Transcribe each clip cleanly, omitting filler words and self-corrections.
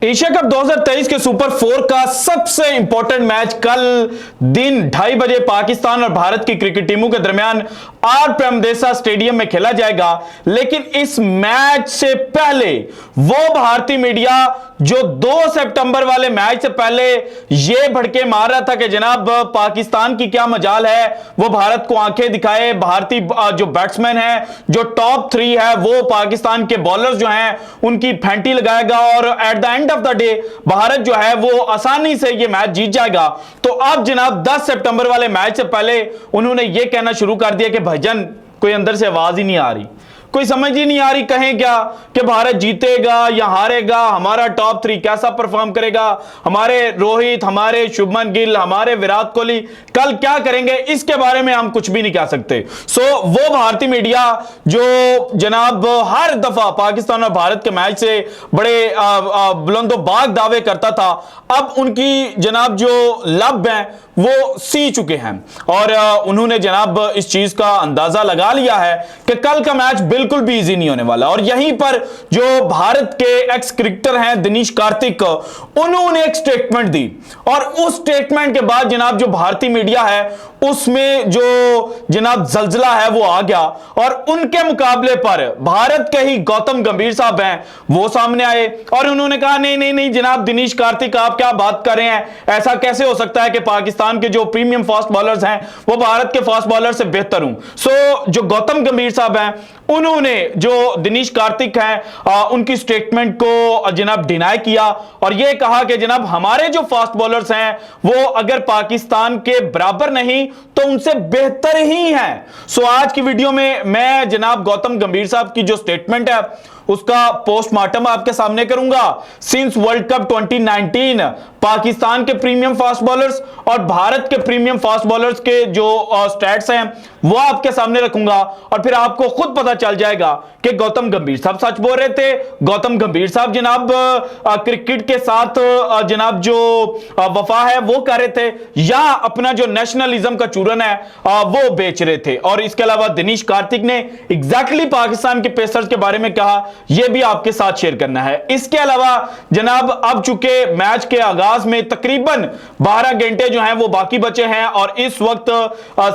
Asia cup 2023 के super 4 का सबसे इंपॉर्टेंट मैच कल दिन 2:30 बजे पाकिस्तान और भारत की क्रिकेट टीमों के दरमियान आर प्रेमदेसा स्टेडियम में खेला जाएगा। लेकिन इस मैच से पहले वो भारतीय मीडिया जो 2 सितंबर वाले मैच से पहले यह भड़के मार रहा था कि जनाब पाकिस्तान की क्या मजाल है, वो भारत को आंखें दिखाए, भारतीय जो बैट्समैन है, जो टॉप 3 है, वो पाकिस्तान के बॉलर्स जो हैं उनकी फैंटी लगाएगा और at the end of the day Bharat जो है वो आसानी से ये मैच जीत जाएगा। तो अब जनाब 10 सितंबर वाले मैच से पहले उन्होंने ये कहना शुरू कर दिया कि भाईजान कोई अंदर से आवाज ही नहीं आ रही, कोई समझ ही नहीं आ रही, कहें क्या कि भारत जीतेगा या हारेगा, हमारा टॉप 3 कैसा परफॉर्म करेगा, हमारे रोहित, हमारे शुभमन गिल, हमारे विराट कोहली कल क्या करेंगे, इसके बारे में हम कुछ भी नहीं कह सकते। सो वो भारतीय मीडिया जो जनाब हर दफा पाकिस्तान और भारत के मैच से बड़े बुलंदोबाग दावे करता था, अब उनकी जनाब जो लब है वो सी चुके हैं और उन्होंने जनाब इस चीज का अंदाजा लगा लिया है कि कल का मैच बिल्कुल भी इजी नहीं होने वाला। और यहीं पर जो भारत के एक्स क्रिकेटर हैं दिनेश कार्तिक, उन्होंने एक स्टेटमेंट दी और उस स्टेटमेंट के बाद जनाब जो भारतीय मीडिया है उसमें जो जनाब जलजला है वो आ गया और उनके मुकाबले पर भारत के ही गौतम गंभीर साहब हैं वो सामने आए और उन्होंने कहा नहीं नहीं नहीं जनाब दिनेश कार्तिक आप क्या बात कर रहे हैं, ऐसा कैसे हो सकता है कि पाकिस्तान के जो प्रीमियम फास्ट बॉलर्स हैं वो भारत के फास्ट बॉलर से बेहतर हूं। सो जो गौतम गंभीर साहब हैं उन्होंने जो दिनेश कार्तिक हैं उनकी स्टेटमेंट को जनाब डिनाई किया और यह कहा कि जनाब हमारे जो फास्ट बॉलर्स हैं वो अगर पाकिस्तान के बराबर नहीं तो उनसे बेहतर ही हैं। सो आज की वीडियो में मैं जनाब गौतम गंभीर साहब की जो स्टेटमेंट है उसका पोस्टमार्टम आपके सामने करूंगा। सिंस वर्ल्ड कप 2019 पाकिस्तान के प्रीमियम फास्ट बॉलर्स और भारत के प्रीमियम फास्ट बॉलर्स के जो स्टैट्स हैं वो आपके सामने रखूंगा और फिर आपको खुद पता चल जाएगा कि गौतम गंभीर साहब सच बोल रहे थे, गौतम गंभीर साहब जनाब क्रिकेट के साथ जनाब जो वफा है वो कर रहे थे या अपना जो नेशनलिज्म का चूरन है वो बेच रहे थे। और इसके अलावा दिनेश कार्तिक ने एग्जैक्टली पाकिस्तान के पेसर्स के बारे में कहा, यह भी आपके साथ शेयर करना है। इसके अलावा जनाब अब चूंकि मैच के आगाज में तकरीबन 12 घंटे जो हैं वो बाकी बचे हैं और इस वक्त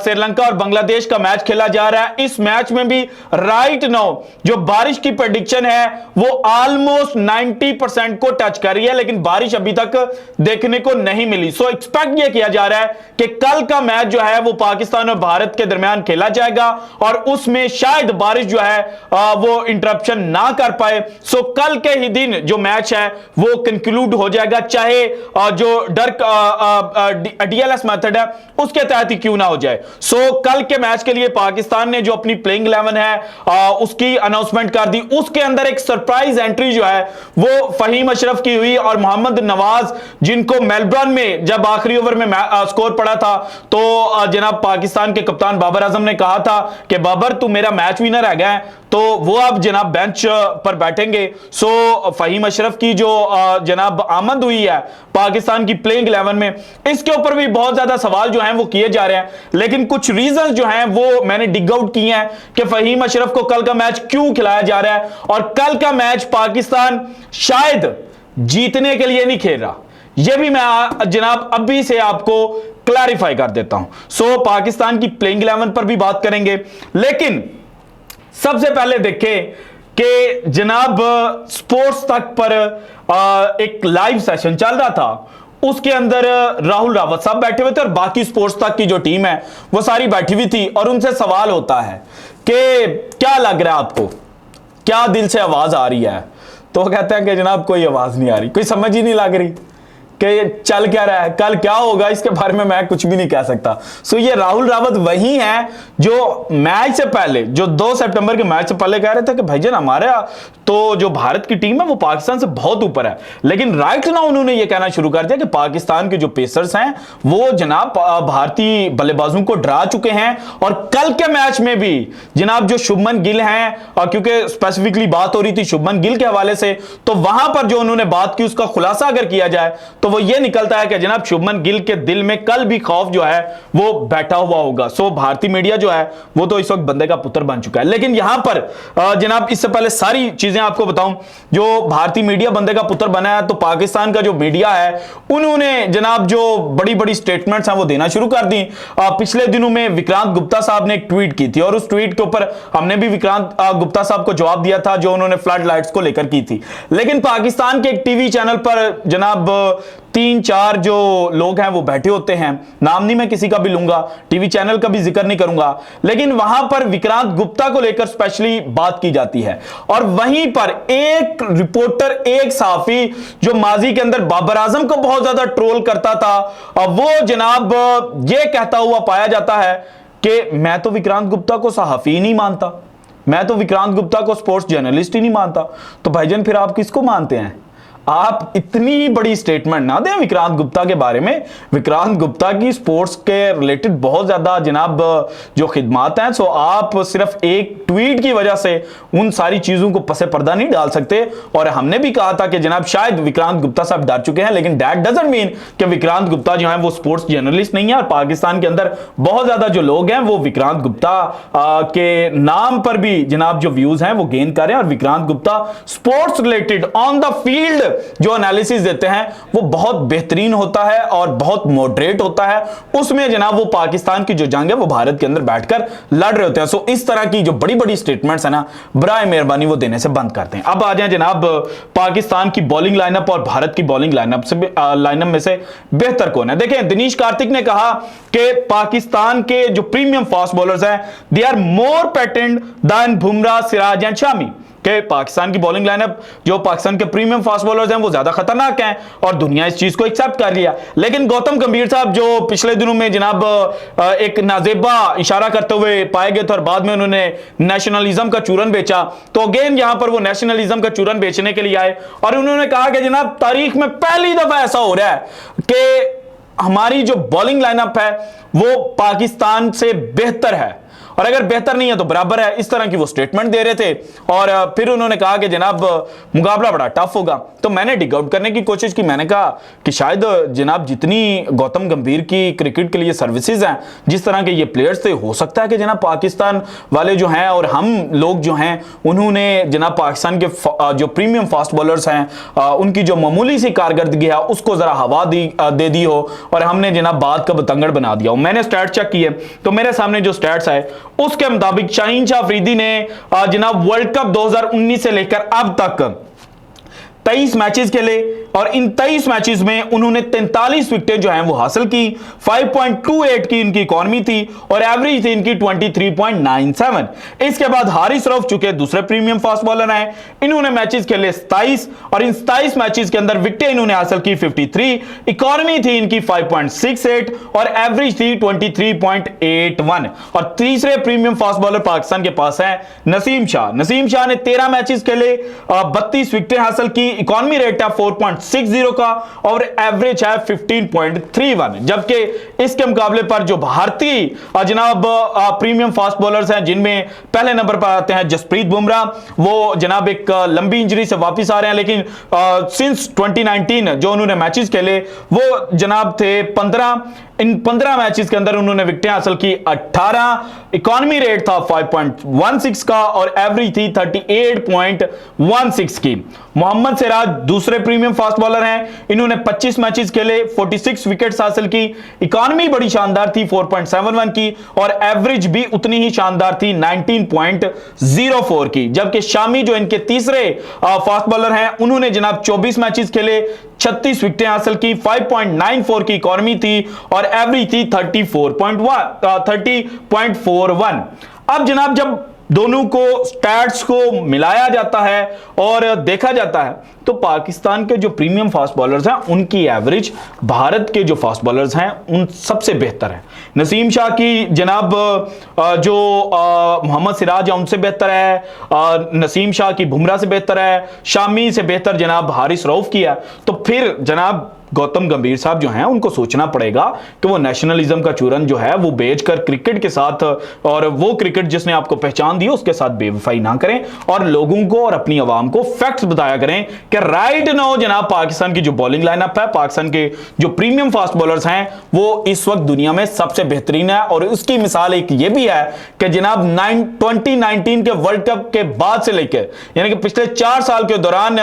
श्रीलंका और बांग्लादेश का मैच खेला जा रहा है। इस मैच में भी राइट नाउ जो बारिश की प्रेडिक्शन है वो ऑलमोस्ट 90% को टच कर रही है, लेकिन बारिश अभी तक देखने को नहीं मिली। सो एक्सपेक्ट यह किया जा रहा है कि कल का मैच जो है वो पाकिस्तान और भारत के दरमियान खेला जाएगा और उसमें शायद बारिश जो है वो इंटरप्शन ना कर पाए। सो कल के ही दिन जो मैच है वो कंक्लूड हो जाएगा, चाहे जो डीएलएस मेथड है उसके तहत ही क्यों ना हो जाए। सो कल के मैच के लिए पाकिस्तान ने जो अपनी प्लेइंग 11 है उसकी अनाउंसमेंट कर दी। उसके अंदर एक सरप्राइज एंट्री जो है वो फहीम अशरफ की हुई और मोहम्मद नवाज, जिनको मेलबर्न में जब आखिरी ओवर में स्कोर पड़ा था तो जनाब पाकिस्तान के कप्तान बाबर आजम ने कहा था कि बाबर तू मेरा मैच विनर है गया, तो वो अब जनाब बेंच पर बैठेंगे। सो फहीम अशरफ की जो जनाब आमद हुई है पाकिस्तान की प्लेइंग 11 में, इसके ऊपर भी बहुत ज्यादा सवाल जो हैं वो किए जा रहे हैं, लेकिन कुछ रीजंस जो हैं वो मैंने डिग आउट किए हैं कि फहीम अशरफ को कल का मैच क्यों खिलाया जा रहा है और कल का मैच पाकिस्तान शायद जीतने के लिए नहीं खेल रहा। यह भी मैं जनाब अभी से आपको क्लैरिफाई कर देता हूं। सो पाकिस्तान की प्लेइंग 11 पर भी बात करेंगे, लेकिन सबसे पहले देखें कि जनाब स्पोर्ट्स तक पर एक लाइव सेशन चल रहा था, उसके अंदर राहुल रावत साहब बैठे हुए थे और बाकी स्पोर्ट्स तक की जो टीम है वो सारी बैठी हुई थी और उनसे सवाल होता है कि क्या लग रहा है आपको, क्या दिल से आवाज आ रही है, तो वो कहते हैं कि जनाब कोई आवाज नहीं आ रही, कोई समझ ही नहीं लग रही कि चल क्या रहा है, कल क्या होगा इसके बारे में मैं कुछ भी नहीं कह सकता। सो ये राहुल रावत वही हैं जो मैच से पहले, जो 2 सितंबर के मैच से पहले कह रहे थे कि भाईजान हमारे तो जो भारत की टीम है वो पाकिस्तान से बहुत ऊपर है, लेकिन राइट नाउ उन्होंने ये कहना शुरू कर दिया कि पाकिस्तान के जो पेसर्स हैं वो जनाब भारतीय बल्लेबाजों को डरा चुके हैं। और कल के मैच में भी जनाब जो शुभमन गिल हैं, क्योंकि स्पेसिफिकली बात हो रही थी शुभमन गिल के हवाले से, तो वहां पर जो उन्होंने बात की उसका खुलासा अगर किया जाए तो वो ये निकलता है कि जनाब शुभमन गिल के दिल में कल भी खौफ जो है वो बैठा हुआ होगा। सो भारतीय मीडिया जो है वो तो इस वक्त बंदे का पुत्र बन चुका है। लेकिन यहां पर जनाब इससे पहले सारी चीजें आपको बताऊं, जो भारतीय मीडिया बंदे का पुत्र बना है, तो पाकिस्तान का जो मीडिया है उन्होंने जनाब जो बड़ी बड़ी स्टेटमेंट्स हैं वो देना शुरू कर दी। पिछले दिनों में विक्रांत गुप्ता साहब ने एक ट्वीट की थी और उस ट्वीट के ऊपर हमने भी विक्रांत गुप्ता साहब को जवाब दिया था जो उन्होंने फ्लड लाइट्स को लेकर की थी। लेकिन पाकिस्तान के एक टीवी चैनल पर जनाब 3-4 जो लोग हैं वो बैठे होते हैं, नाम नहीं मैं किसी का भी लूंगा, टीवी चैनल का भी जिक्र नहीं करूंगा, लेकिन वहां पर विक्रांत गुप्ता को लेकर स्पेशली बात की जाती है। और वहीं पर एक रिपोर्टर, एक सहाफी जो माजी के अंदर बाबर आजम को बहुत ज्यादा ट्रोल करता था, वो जनाब ये कहता हुआ पाया जाता है कि मैं तो विक्रांत गुप्ता को सहाफी नहीं मानता, मैं तो विक्रांत गुप्ता को स्पोर्ट्स जर्नलिस्ट ही नहीं मानता। तो भाईजान फिर आप किसको मानते हैं? आप इतनी बड़ी स्टेटमेंट ना दें विक्रांत गुप्ता के बारे में। विक्रांत गुप्ता की स्पोर्ट्स के रिलेटेड बहुत ज्यादा जनाब जो खिदमात हैं, सो आप सिर्फ एक ट्वीट की वजह से उन सारी चीजों को पसे पर्दा नहीं डाल सकते। और हमने भी कहा था कि जनाब शायद विक्रांत गुप्ता साहब डर चुके हैं, लेकिन दैट डजंट मीन कि विक्रांत गुप्ता जो है वो स्पोर्ट्स जर्नलिस्ट नहीं है। और पाकिस्तान के अंदर बहुत ज्यादा जो लोग हैं वो विक्रांत गुप्ता के नाम पर भी जनाब जो व्यूज हैं वो गेन कर रहे हैं। और Vikrant Gupta sports related on the field जो एनालिसिस देते हैं वो बहुत बेहतरीन होता है और बहुत मॉडरेट होता है। उसमें जनाब वो पाकिस्तान की जो जंग है वो भारत के अंदर बैठकर लड़ रहे होते हैं। सो इस तरह की जो बड़ी बड़ी स्टेटमेंट्स है ना, बराए मेहरबानी वो देने से बंद करते हैं। अब आ जाए जनाब पाकिस्तान की बॉलिंग लाइनअप और भारत की बॉलिंग लाइनअप में से बेहतर कौन है। देखें, दिनेश कार्तिक ने कहा कि पाकिस्तान के जो प्रीमियम फास्ट बॉलर्स हैं they are more patent than Bumrah, Siraj and Shami. कि पाकिस्तान की बॉलिंग लाइनअप, जो पाकिस्तान के प्रीमियम फास्ट बॉलर्स हैं वो ज्यादा खतरनाक हैं और दुनिया इस चीज को एक्सेप्ट कर लिया। लेकिन गौतम गंभीर साहब जो पिछले दिनों में जनाब एक नाजेबा इशारा करते हुए पाए गए थे और बाद में उन्होंने नेशनलिज्म का चूरन बेचा, तो अगेन यहां पर वो नेशनलिज्म का चूरन बेचने के लिए आए और उन्होंने कहा कि जनाब तारीख में पहली दफा ऐसा हो रहा है कि हमारी जो बॉलिंग लाइनअप है वो पाकिस्तान से बेहतर है, और अगर बेहतर नहीं है तो बराबर है। इस तरह की वो स्टेटमेंट दे रहे थे और फिर उन्होंने कहा कि जनाब मुकाबला बड़ा टफ होगा। तो मैंने डिग आउट करने की कोशिश की, मैंने कहा कि शायद जनाब जितनी गौतम गंभीर की क्रिकेट के लिए सर्विसेज हैं, जिस तरह के ये प्लेयर्स थे, हो सकता है कि जनाब पाकिस्तान वाले जो हैं और हम लोग जो हैं उन्होंने जनाब पाकिस्तान के जो प्रीमियम फास्ट बॉलर्स हैं उनकी जो मामूली सी कारकर्दगी है उसको जरा हवा दे दी हो और हमने जनाब बात का बतंगड़ बना दिया हो। मैंने स्टैट चेक किए तो मेरे सामने जो स्टैट्स आए उसके मुताबिक शाहीन शाह अफरीदी ने जनाब वर्ल्ड कप 2019 से लेकर अब तक 23 मैचेस खेले और इन 23 मैचेस में उन्होंने 43 विकेटें जो हैं वो हासिल की, 5.28 की इनकी इकॉनमी थी और एवरेज थी इनकी 23.97। इसके बाद हारिस रऊफ चुके दूसरे प्रीमियम फास्ट बॉलर हैं, इन्होंने मैचेस खेले 27 और इन 27 मैचेस के अंदर विकेटें इन्होंने हासिल की 53, इकॉनमी थी इनकी 5.68 और एवरेज थी 23.81। और तीसरे प्रीमियम फास्ट बॉलर पाकिस्तान के पास है नसीम शाह। नसीम शाह ने 13 मैचेस खेले, 32 विकेटें हासिल की, इकॉनमी रेट है 4.60 का और एवरेज है 15.31। जबकि इसके मुकाबले पर जो भारतीय जनाब प्रीमियम फास्ट बॉलर्स हैं जिनमें पहले नंबर पर आते हैं जसप्रीत बुमराह, वो जनाब एक लंबी इंजरी से वापस आ रहे हैं, लेकिन सिंस 2019 जो उन्होंने मैचेस खेले वो जनाब थे 15। इन 15 मैचेस के अंदर उन्होंने विकेटें हासिल की 18, इकॉनमी रेट था 5.16 का और एवरेज थी 38.16 की। मोहम्मद सिराज दूसरे प्रीमियम फास्ट बॉलर हैं, इन्होंने 25 मैचेस खेले, 46 विकेट्स हासिल की, इकॉनमी बड़ी शानदार थी 4.71 की और एवरेज भी उतनी ही शानदार थी 19.04 की। जबकि शामी जो इनके तीसरे फास्ट बॉलर हैं उन्होंने जनाब 24 मैचेस खेले, 36 विकेटें हासिल की, 5.94 की इकॉनमी थी और एवरेज थी 30.41। अब जनाब जब दोनों को स्टैट्स को मिलाया जाता है और देखा जाता है तो पाकिस्तान के जो प्रीमियम फास्ट बॉलर्स हैं उनकी एवरेज भारत के जो फास्ट बॉलर्स हैं उन सबसे बेहतर है। नसीम शाह की जनाब जो मोहम्मद सिराज है उनसे बेहतर है, नसीम शाह की बुमराह से बेहतर है, शामी से बेहतर जनाब हारिस रऊफ की है। तो फिर जनाब गौतम गंभीर साहब जो हैं उनको सोचना पड़ेगा कि वो नेशनलिज्म का चूरन जो है वो बेचकर क्रिकेट के साथ और वो क्रिकेट जिसने आपको पहचान दी उसके साथ बेवफाई ना करें और लोगों को और अपनी आवाम को फैक्ट्स बताया करें कि राइट नाउ जनाब पाकिस्तान की जो बॉलिंग लाइनअप है, पाकिस्तान के जो प्रीमियम फास्ट बॉलर्स हैं वो इस वक्त दुनिया में सबसे बेहतरीन है। और उसकी मिसाल एक ये भी है कि जनाब 2019 के वर्ल्ड कप के बाद से लेकर यानी कि पिछले 4 साल के दौरान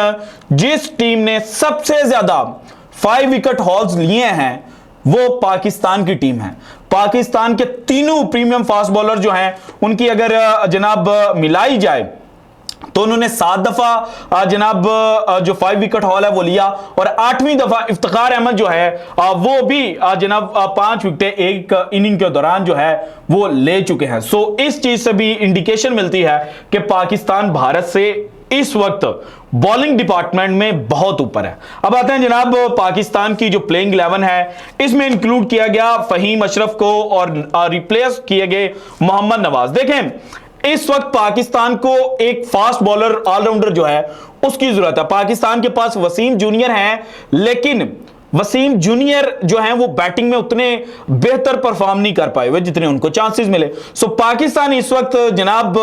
जिस टीम ने सबसे ज्यादा 5 विकेट हॉल्स लिए हैं वो पाकिस्तान की टीम है। पाकिस्तान के तीनों प्रीमियम फास्ट बॉलर जो हैं उनकी अगर जनाब मिलाई जाए तो उन्होंने 7 दफा जनाब जो 5 विकेट हॉल है वो लिया और 8वीं दफा इफ्तिखार अहमद जो है वो भी जनाब 5 विकेट एक इनिंग के दौरान जो है वो ले चुके हैं। सो इस चीज से भी इंडिकेशन मिलती है कि पाकिस्तान भारत से इस वक्त बॉलिंग डिपार्टमेंट में बहुत ऊपर है। अब आते हैं जनाब पाकिस्तान की जो प्लेइंग 11 है इसमें इंक्लूड किया गया फहीम अशरफ को और रिप्लेस किए गए मोहम्मद नवाज। देखें इस वक्त पाकिस्तान को एक फास्ट बॉलर ऑलराउंडर जो है उसकी जरूरत है। पाकिस्तान के पास वसीम जूनियर हैं लेकिन वसीम जूनियर जो हैं वो बैटिंग में उतने बेहतर परफॉर्म नहीं कर पाए हुए जितने उनको चांसेस मिले। सो पाकिस्तान इस वक्त जनाब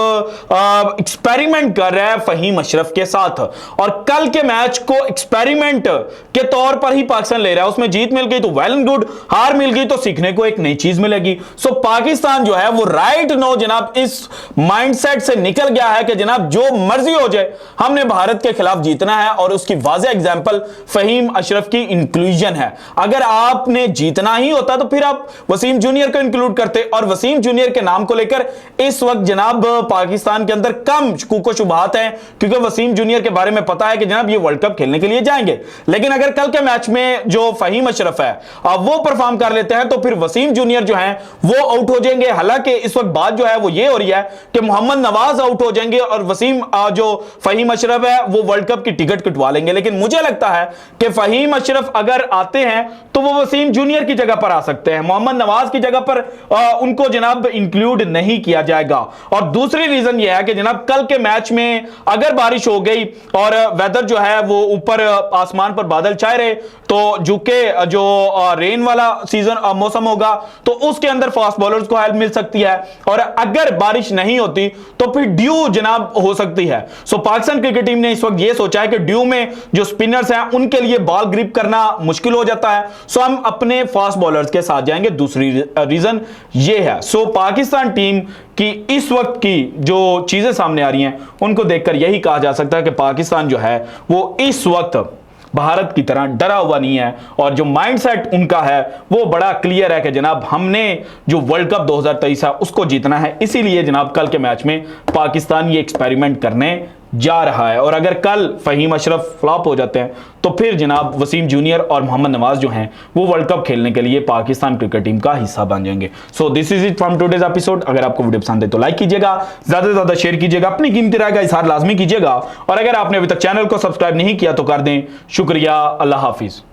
एक्सपेरिमेंट कर रहा है फहीम अशरफ के साथ और कल के मैच को एक्सपेरिमेंट के तौर पर ही पाकिस्तान ले रहा है। उसमें जीत मिल गई तो वेल एंड गुड, हार मिल गई तो सीखने को एक नई चीज मिलेगी। सो पाकिस्तान जो है वो राइट नो जनाब इस माइंडसेट से निकल गया है कि जनाब जो मर्जी हो जाए हमने भारत के खिलाफ जीतना है और उसकी वाज़ेह एग्जांपल फहीम अशरफ की इंक्लूजन है। अगर आपने जीतना ही होता तो फिर आप वसीम जूनियर को इंक्लूड करते और वसीम जूनियर के नाम को लेकर इस वक्त जनाब पाकिस्तान के अंदर कम शकुको शुबहात हैं क्योंकि वसीम जूनियर के बारे में पता है कि जनाब ये वर्ल्ड कप खेलने के लिए जाएंगे। लेकिन अगर कल के मैच में जो फहीम अशरफ है वो परफॉर्म कर लेते हैं तो फिर वसीम जूनियर जो है वो आउट हो जाएंगे। हालांकि इस वक्त बात जो है वो ये हो रही है कि मोहम्मद नवाज आउट हो जाएंगे और वसीम जो फहीम अशरफ है वो वर्ल्ड कप की टिकट कटवा लेंगे। लेकिन मुझे लगता है कि फहीम अशरफ अगर आते हैं तो वो वसीम जूनियर की जगह पर आ सकते हैं, मोहम्मद नवाज की जगह पर उनको जनाब इंक्लूड नहीं किया जाएगा। और दूसरी रीजन ये है कि जनाब कल के मैच में अगर बारिश हो गई और वेदर जो है वो ऊपर आसमान पर बादल छाए रहे तो जुके जो रेन वाला सीजन मौसम होगा तो उसके अंदर फास्ट बॉलर्स को हेल्प मिल सकती है और अगर बारिश नहीं होती तो फिर ड्यू जनाब हो सकती है। सो पाकिस्तान क्रिकेट टीम ने इस वक्त ये सोचा है कि ड्यू में जो स्पिनर्स हैं उनके लिए बॉल ग्रिप करना मुश्किल हो जाता है। सो हम अपने फास्ट बॉलर्स के साथ जाएंगे, दूसरी रीजन ये है। सो पाकिस्तान टीम की इस वक्त की जो चीजें सामने आ रही हैं उनको देखकर यही कहा जा सकता है कि पाकिस्तान जो है वो इस वक्त भारत की तरह डरा हुआ नहीं है और जो माइंडसेट उनका है वो बड़ा क्लियर है कि जनाब हमने जो वर्ल्ड कप 2023 है उसको जीतना है। इसीलिए जनाब कल के मैच में पाकिस्तान ये एक्सपेरिमेंट करने जा रहा है और अगर कल फहीम अशरफ फ्लॉप हो जाते हैं तो फिर जनाब वसीम जूनियर और मोहम्मद नवाज जो हैं वो वर्ल्ड कप खेलने के लिए पाकिस्तान क्रिकेट टीम का हिस्सा बन जाएंगे। So this is it from today's episode. अगर आपको वीडियो पसंद है तो लाइक कीजिएगा, ज्यादा से ज्यादा शेयर कीजिएगा, अपनी कीमती राय का इजहार लाजमी कीजिएगा और अगर आपने अभी तक चैनल को सब्सक्राइब नहीं किया तो कर दें। शुक्रिया, अल्लाह हाफिज।